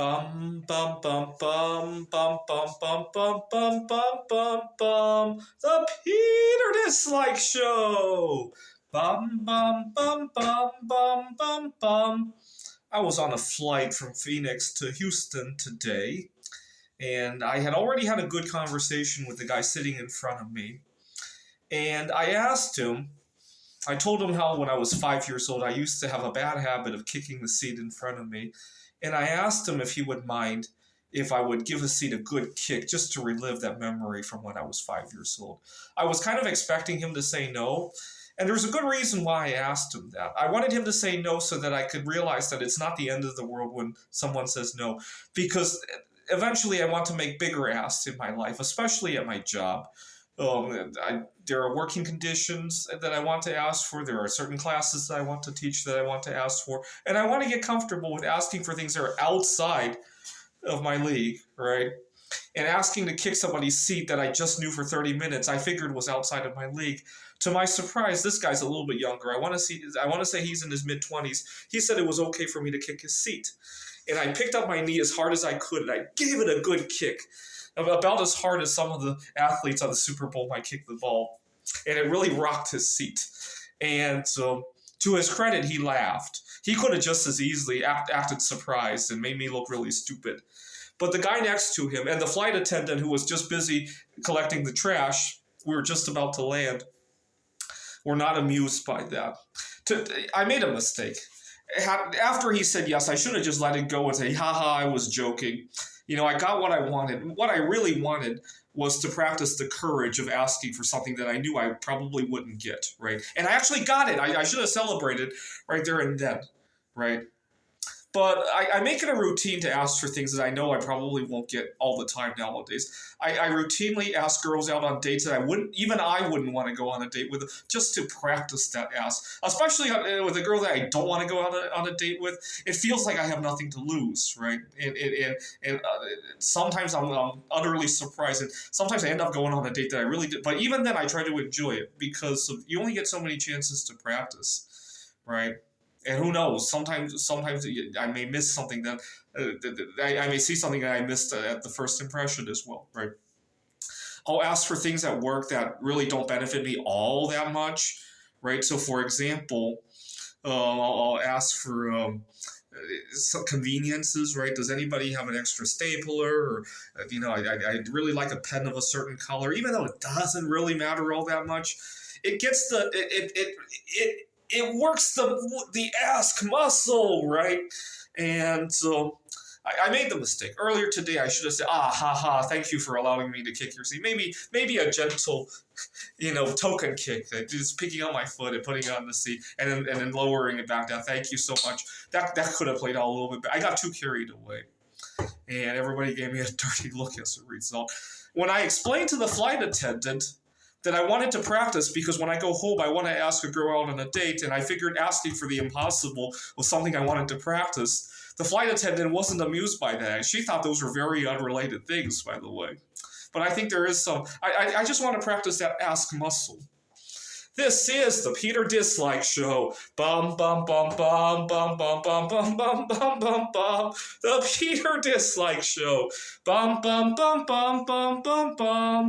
Bum bum bum bum bum bum bum bum bum bum bum bum. The Peter Dislike Show. Bum bum bum bum bum bum bum. I was on a flight from Phoenix to Houston today, and I had already had a good conversation with the guy sitting in front of me. And I asked him, I told him how when I was 5 years old, I used to have a bad habit of kicking the seat in front of me. And I asked him if he would mind if I would give the seat a good kick just to relive that memory from when I was 5 years old. I was kind of expecting him to say no. And there's a good reason why I asked him that. I wanted him to say no so that I could realize that it's not the end of the world when someone says no. Because eventually I want to make bigger asks in my life, especially at my job. There are working conditions that I want to ask for. There are certain classes that I want to teach that I want to ask for. And I want to get comfortable with asking for things that are outside of my league, right? And asking to kick somebody's seat that I just knew for 30 minutes, I figured was outside of my league. To my surprise, this guy's a little bit younger. I want to say he's in his mid-20s. He said it was okay for me to kick his seat. And I picked up my knee as hard as I could, and I gave it a good kick, about as hard as some of the athletes on the Super Bowl might kick the ball. And it really rocked his seat. And so, to his credit, he laughed. He could have just as easily acted surprised and made me look really stupid. But the guy next to him and the flight attendant who was just busy collecting the trash, we were just about to land, were not amused by that. I made a mistake. After he said yes, I should have just let it go and say, haha, I was joking. I got what I wanted. What I really wanted was to practice the courage of asking for something that I knew I probably wouldn't get, right? And I actually got it. I should have celebrated right there and then, right? But I make it a routine to ask for things that I know I probably won't get all the time nowadays. I routinely ask girls out on dates that I wouldn't want to go on a date with, just to practice that ask. Especially with a girl that I don't want to go on a date with. It feels like I have nothing to lose, right? And sometimes I'm utterly surprised. And sometimes I end up going on a date that I really did. But even then, I try to enjoy it because you only get so many chances to practice, right? And who knows? Sometimes I may miss something that I may see something that I missed at the first impression as well, right? I'll ask for things at work that really don't benefit me all that much, right? So, for example, I'll ask for some conveniences, right? Does anybody have an extra stapler? Or, I really like a pen of a certain color, even though it doesn't really matter all that much. It gets it works the ask muscle, right? And so I made the mistake. Earlier today, I should have said, haha, thank you for allowing me to kick your seat. Maybe a gentle, token kick, just picking up my foot and putting it on the seat and then lowering it back down. Thank you so much. That could have played out a little bit better. I got too carried away. And everybody gave me a dirty look as a result. When I explained to the flight attendant that I wanted to practice because when I go home, I want to ask a girl out on a date, and I figured asking for the impossible was something I wanted to practice. The flight attendant wasn't amused by that. She thought those were very unrelated things, by the way. But I think there is some. I just want to practice that ask muscle. This is the Peter Dislike Show. Bum bum bum bum bum bum bum bum bum bum bum bum. The Peter Dislike Show. Bum bum bum bum bum bum bum.